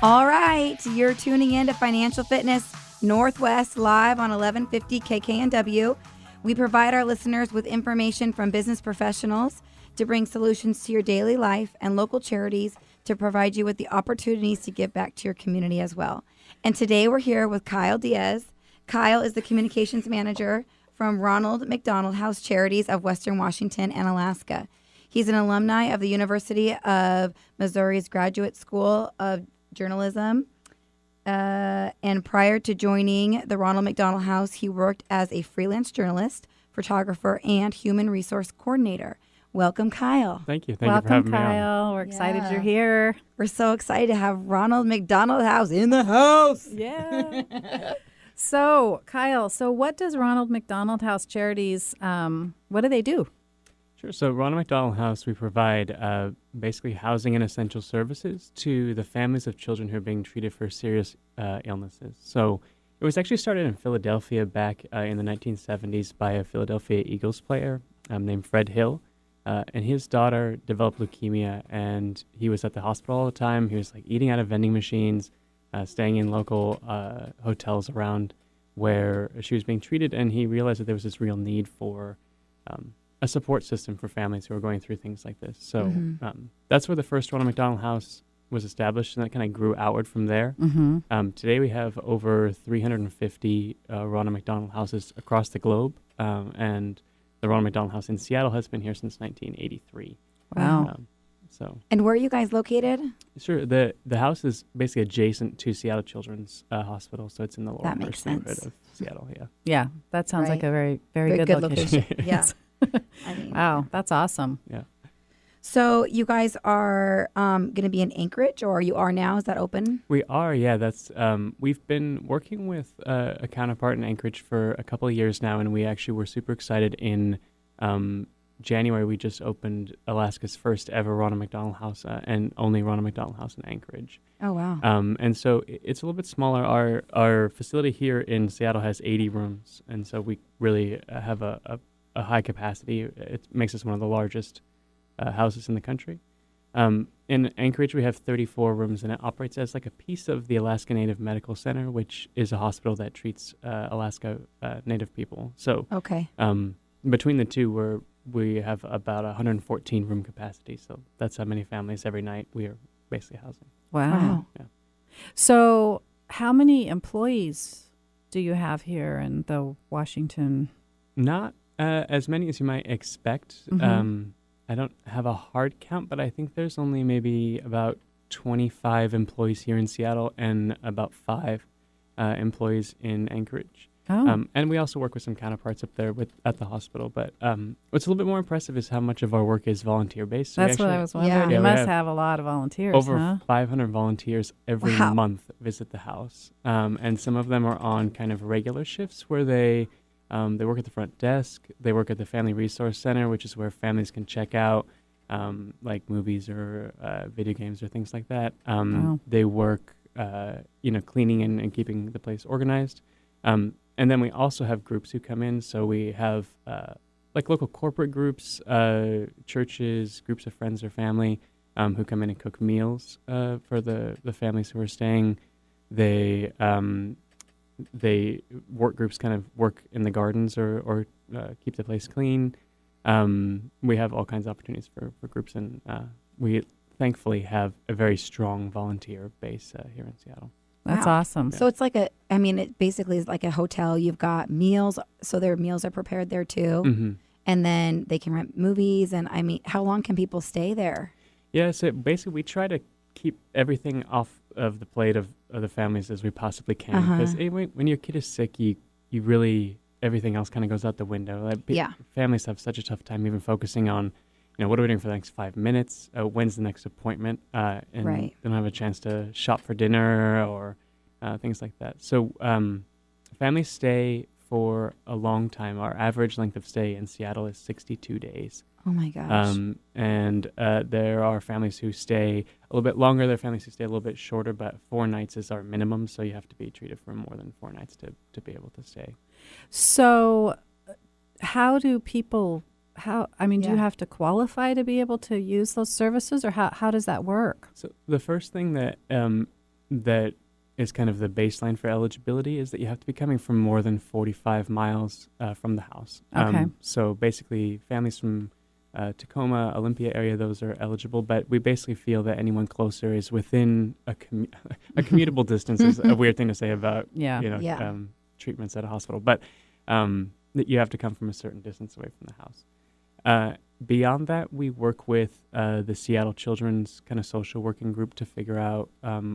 All right, you're tuning in to Financial Fitness Northwest live on 1150 KKNW. We provide our listeners with information from business professionals to bring solutions to your daily life and local charities to provide you with the opportunities to give back to your community as well. And today we're here with Kyle Deas. Kyle is the communications manager from Ronald McDonald House Charities of Western Washington and Alaska. He's an alumni of the University of Missouri's Graduate School of Journalism. And prior to joining the Ronald McDonald House, he worked as a freelance journalist, photographer, and human resource coordinator. Welcome, Kyle. Thank you. Thank you for having me on. Welcome, Kyle. We're excited you're here. We're so excited to have Ronald McDonald House in the house. Yeah. So, Kyle, what does Ronald McDonald House Charities, what do they do? Sure. So Ronald McDonald House, we provide basically housing and essential services to the families of children who are being treated for serious illnesses. So it was actually started in Philadelphia back in the 1970s by a Philadelphia Eagles player named Fred Hill. And his daughter developed leukemia, and he was at the hospital all the time. He was like eating out of vending machines, staying in local hotels around where she was being treated, and he realized that there was this real need for a support system for families who are going through things like this. So that's where the first Ronald McDonald House was established, and that kind of grew outward from there. Today we have over 350 Ronald McDonald Houses across the globe, and the Ronald McDonald House in Seattle has been here since 1983. Wow. And where are you guys located? Sure. The house is basically adjacent to Seattle Children's Hospital, so it's in the lower neighborhood of Seattle. Yeah. Yeah, that sounds like a very, very good location. Yeah. Wow, that's awesome. Yeah. So you guys are going to be in Anchorage, or you are now? Is that open? We are, yeah. That's we've been working with a counterpart in Anchorage for a couple of years now, and we actually were super excited. In January, we just opened Alaska's first ever Ronald McDonald House and only Ronald McDonald House in Anchorage. Oh, wow. And so it's a little bit smaller. Our facility here in Seattle has 80 rooms, and so we really have a high capacity. It makes us one of the largest houses in the country. In Anchorage, we have 34 rooms, and it operates as like a piece of the Alaska Native Medical Center, which is a hospital that treats Alaska Native people. So between the two, we have about 114 room capacity. So that's how many families every night we are basically housing. Wow. Yeah. So how many employees do you have here in the Washington? Not as many as you might expect. I don't have a hard count, but I think there's only maybe about 25 employees here in Seattle and about 5 employees in Anchorage. Oh. And we also work with some counterparts up there at the hospital. But what's a little bit more impressive is how much of our work is volunteer-based. So That's what I was wondering. Yeah, you must have a lot of volunteers, over 500 volunteers every month visit the house. And some of them are on kind of regular shifts where they work at the front desk. They work at the Family Resource Center, which is where families can check out like movies or video games or things like that. They work, cleaning and keeping the place organized. And then we also have groups who come in. So we have like local corporate groups, churches, groups of friends or family who come in and cook meals for the families who are staying. They work groups kind of work in the gardens or keep the place clean. We have all kinds of opportunities for groups, and we thankfully have a very strong volunteer base here in Seattle. That's awesome. So it's like it basically is like a hotel. You've got meals, so their meals are prepared there too. And then they can rent movies. And how long can people stay there? Yeah, so basically we try to keep everything off of the plate of the families as we possibly can. Because when your kid is sick, you really, everything else kind of goes out the window. Families have such a tough time even focusing on, what are we doing for the next 5 minutes? When's the next appointment? And they don't have a chance to shop for dinner or things like that. So families stay for a long time. Our average length of stay in Seattle is 62 days. Oh, my gosh. And there are families who stay a little bit longer. There are families who stay a little bit shorter, but 4 nights is our minimum, so you have to be treated for more than 4 nights to be able to stay. So how do people... do you have to qualify to be able to use those services, or how does that work? So the first thing that that is kind of the baseline for eligibility is that you have to be coming from more than 45 miles from the house. Okay. So basically, families from Tacoma, Olympia area, those are eligible, but we basically feel that anyone closer is within a commutable distance. Is a weird thing to say about Yeah. treatments at a hospital, but that you have to come from a certain distance away from the house. Beyond that, we work with the Seattle Children's kind of social working group to figure out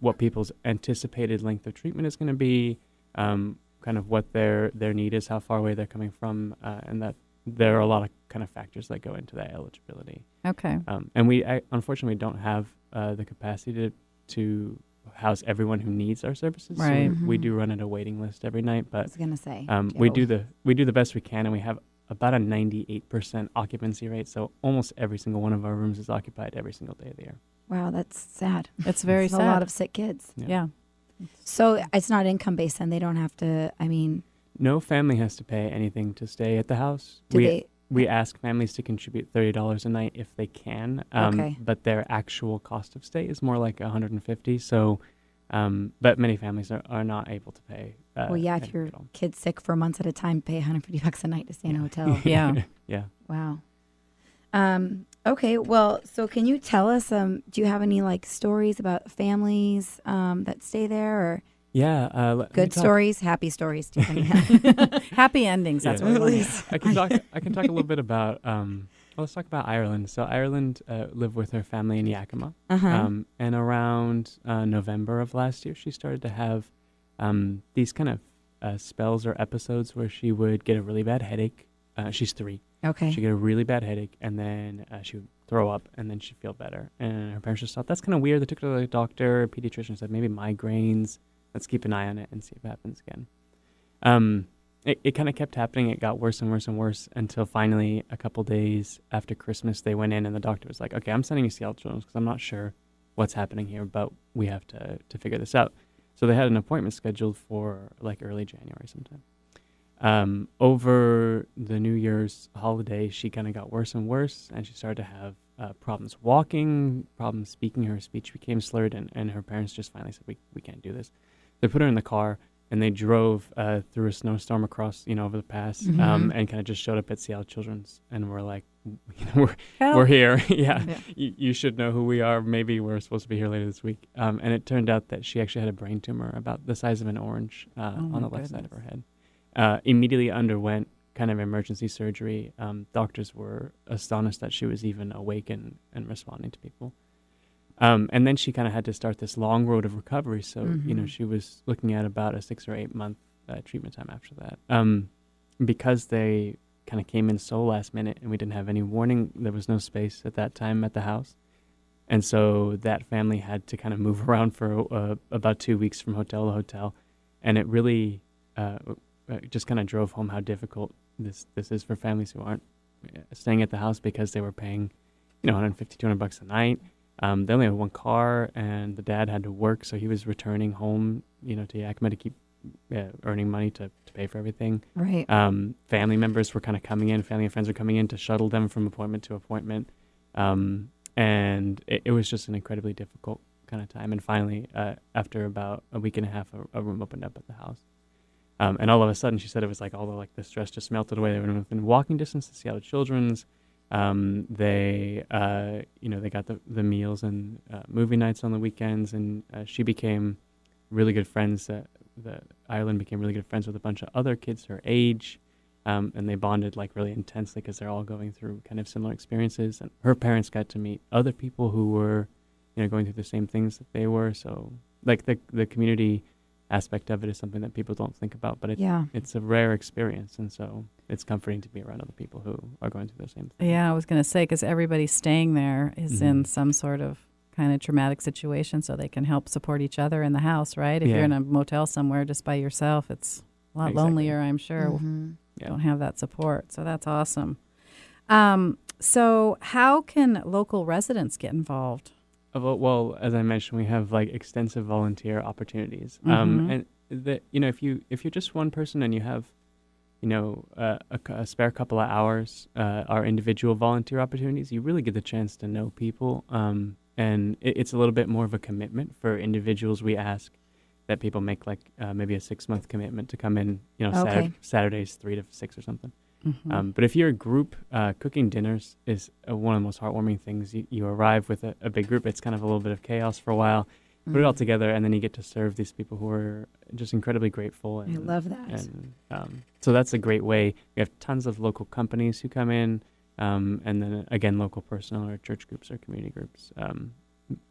what people's anticipated length of treatment is going to be, kind of what their need is, how far away they're coming from, and that there are a lot of kind of factors that go into that eligibility. Okay. And we unfortunately don't have the capacity to house everyone who needs our services. Right. So we do run at a waiting list every night, I but was gonna say. we do the best we can, and we have about a 98% occupancy rate. So almost every single one of our rooms is occupied every single day of the year. Wow, that's sad. It's very It's sad. a lot of sick kids. Yeah. So it's not income based, and they don't have to. I mean, No family has to pay anything to stay at the house. do they? We ask families to contribute $30 a night if they can, Okay. but their actual cost of stay is more like $150. So, but many families are not able to pay. Well, yeah, if anything your at all. kid's sick for months at a time, pay $150 a night to stay in a hotel. Yeah. Yeah. Wow. Okay. Well, so can you tell us? Do you have any like stories about families that stay there, or Yeah. Let me good talk- stories, happy stories? Tiffany? Happy endings. That's Yeah. what we want. I can talk a little bit about. Let's talk about Ireland. So Ireland lived with her family in Yakima, and around November of last year, she started to have these kind of spells or episodes where she would get a really bad headache. She's 3. Okay. She'd get a really bad headache, and then she would throw up, and then she'd feel better. And her parents just thought, that's kind of weird. They took her to the doctor. A pediatrician said, maybe migraines. Let's keep an eye on it and see if it happens again. It kind of kept happening. It got worse and worse and worse until finally a couple days after Christmas, they went in and the doctor was like, okay, I'm sending you to Seattle Children's because I'm not sure what's happening here, but we have to figure this out. So they had an appointment scheduled for like early January sometime. Over the New Year's holiday, she kind of got worse and worse, and she started to have problems walking, problems speaking. Her speech became slurred, and her parents just finally said, we can't do this. They put her in the car, and they drove through a snowstorm across, over the pass, and kind of just showed up at Seattle Children's, and we're like, we're here. Yeah. You should know who we are. Maybe we're supposed to be here later this week. And it turned out that she actually had a brain tumor about the size of an orange on the left side of her head. Immediately underwent kind of emergency surgery. Doctors were astonished that she was even awake and responding to people. And then she kind of had to start this long road of recovery. So, she was looking at about a 6 or 8 month treatment time after that. Because they kind of came in so last minute and we didn't have any warning, there was no space at that time at the house. And so that family had to kind of move around for about 2 weeks from hotel to hotel. And it really just kind of drove home how difficult this is for families who aren't staying at the house because they were paying, $150, $200 a night. They only had one car, and the dad had to work, so he was returning home, to Yakima to keep earning money to pay for everything. Right. Family members were kind of coming in, family and friends were coming in to shuttle them from appointment to appointment. And it was just an incredibly difficult kind of time. And finally, after about a week and a half, a room opened up at the house. And all of a sudden, she said it was like all the stress just melted away. They were within walking distance to Seattle Children's. They got the meals and movie nights on the weekends, and she became really good friends. Ireland became really good friends with a bunch of other kids her age, and they bonded like really intensely because they're all going through kind of similar experiences. And her parents got to meet other people who were, going through the same things that they were. So like the community aspect of it is something that people don't think about, but it's a rare experience, and so it's comforting to be around other people who are going through the same thing. Yeah, I was going to say, because everybody staying there is in some sort of kind of traumatic situation, so they can help support each other in the house, right? If you're in a motel somewhere just by yourself, it's a lot lonelier, I'm sure. You don't have that support, so that's awesome. So how can local residents get involved? Well, as I mentioned, we have like extensive volunteer opportunities, and if you're just one person and you have, a spare couple of hours, our individual volunteer opportunities, you really get the chance to know people. and it's a little bit more of a commitment for individuals. We ask that people make like maybe a 6-month commitment to come in, Okay. Saturdays 3 to 6 or something. Mm-hmm. But if you're a group, cooking dinners is one of the most heartwarming things. You arrive with a big group. It's kind of a little bit of chaos for a while. Put it all together, and then you get to serve these people who are just incredibly grateful. And, I love that. And so that's a great way. We have tons of local companies who come in, and then again, local personnel or church groups or community groups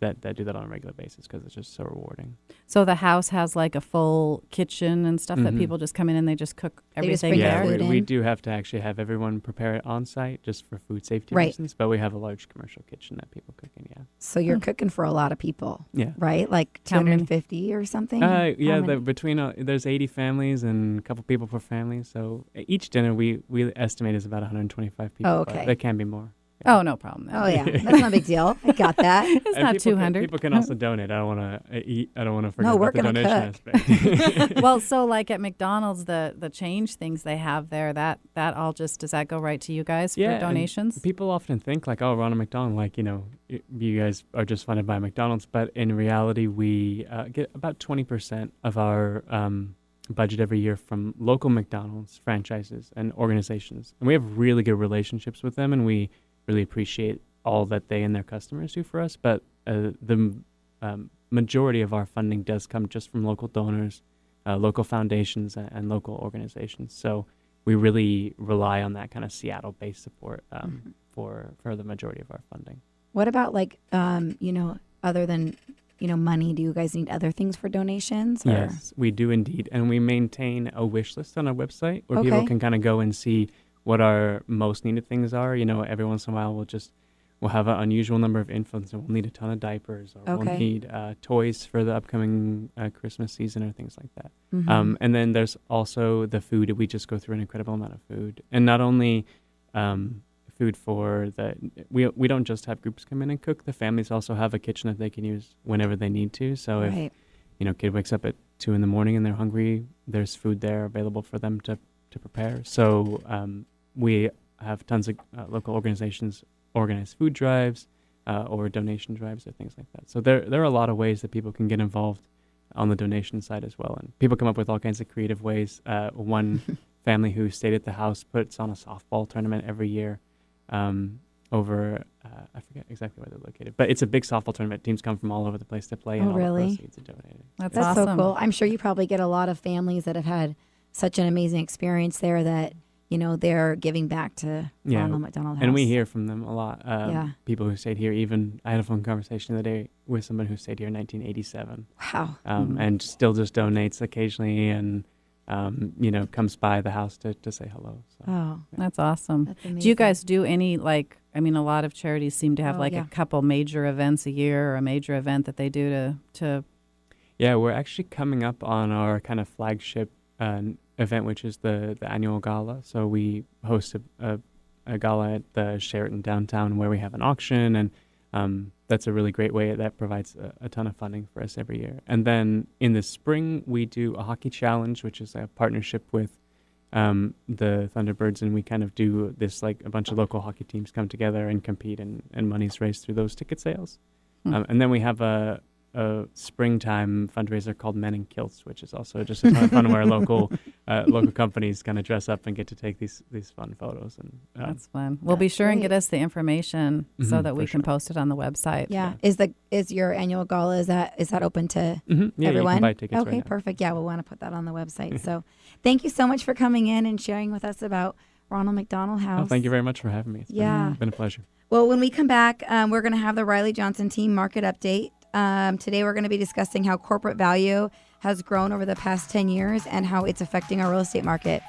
that do that on a regular basis because it's just so rewarding. So the house has like a full kitchen and stuff that Mhm. people just come in and they just cook They just everything bring there? their food we in. do have to actually have everyone prepare it on site just for food safety Right. reasons, but we have a large commercial kitchen that people cook in, So you're cooking for a lot of people, Yeah. right? Like How many? 250 or something? Yeah, How many? between there's 80 families and a couple people per family, so each dinner we estimate is about 125 people. Oh, but okay. there can be more. Oh, no problem. then. Oh, yeah. That's not a big deal. I got that. It's And not people 200. People can also donate. I don't want to eat. I don't want to forget No, we're about the gonna donation aspect. Well, so like at McDonald's, the change things they have there, that all just, does that go right to you guys Yeah, for and donations? People often think like, oh, Ronald McDonald, like, you guys are just funded by McDonald's. But in reality, we get about 20% of our budget every year from local McDonald's franchises and organizations. And we have really good relationships with them, and we really appreciate all that they and their customers do for us. But the majority of our funding does come just from local donors, local foundations, and local organizations. So we really rely on that kind of Seattle-based support for the majority of our funding. What about like, other than, money, do you guys need other things for donations? Or? Yes, we do indeed. And we maintain a wish list on our website where people Okay. can kind of go and see what our most needed things are. Every once in a while we'll have an unusual number of infants, and we'll need a ton of diapers, or Okay. we'll need toys for the upcoming Christmas season or things like that. Mhm. And then there's also the food. We just go through an incredible amount of food, and not only food for we don't just have groups come in and cook. The families also have a kitchen that they can use whenever they need to. So Right. if kid wakes up at 2 a.m. and they're hungry, there's food there available for them to prepare. So we have tons of local organizations organize food drives or donation drives or things like that. So there are a lot of ways that people can get involved on the donation side as well. And people come up with all kinds of creative ways. One family who stayed at the house puts on a softball tournament every year over, I forget exactly where they're located, but it's a big softball tournament. Teams come from all over the place to play, and all really? the proceeds are donated. That's That's awesome. so cool. I'm sure you probably get a lot of families that have had such an amazing experience there that, they're giving back to Yeah, Ronald McDonald House. And we hear from them a lot. Yeah. People who stayed here. Even I had a phone conversation the other day with someone who stayed here in 1987, Wow. and still just donates occasionally, and comes by the house to say hello. So. Oh, That's awesome. that's amazing. Do you guys do any, a lot of charities seem to have Oh, yeah. a couple major events a year, or a major event that they do to Yeah, we're actually coming up on our kind of flagship event, which is the annual gala. So we host a gala at the Sheraton downtown where we have an auction, and that's a really great way that provides a ton of funding for us every year. And then in the spring, we do a hockey challenge, which is a partnership with the Thunderbirds, and we kind of do this, like a bunch of local hockey teams come together and compete, and money's raised through those ticket sales. And then we have a springtime fundraiser called Men in Kilts, which is also just a ton of fun where local companies kind of dress up and get to take these fun photos. And That's fun. Well, be That's sure and great. get us the information so Mhm, that we for can sure. post it on the website. Yeah. Is your annual gala, is that open to yeah, you everyone? can buy tickets Okay, right now. perfect. Yeah, we'll want to put that on the website. So thank you so much for coming in and sharing with us about Ronald McDonald House. Oh, thank you very much for having me. It's been a pleasure. Well, when we come back, we're going to have the Riley Johnson team market update. Today, we're going to be discussing how corporate value has grown over the past 10 years and how it's affecting our real estate market.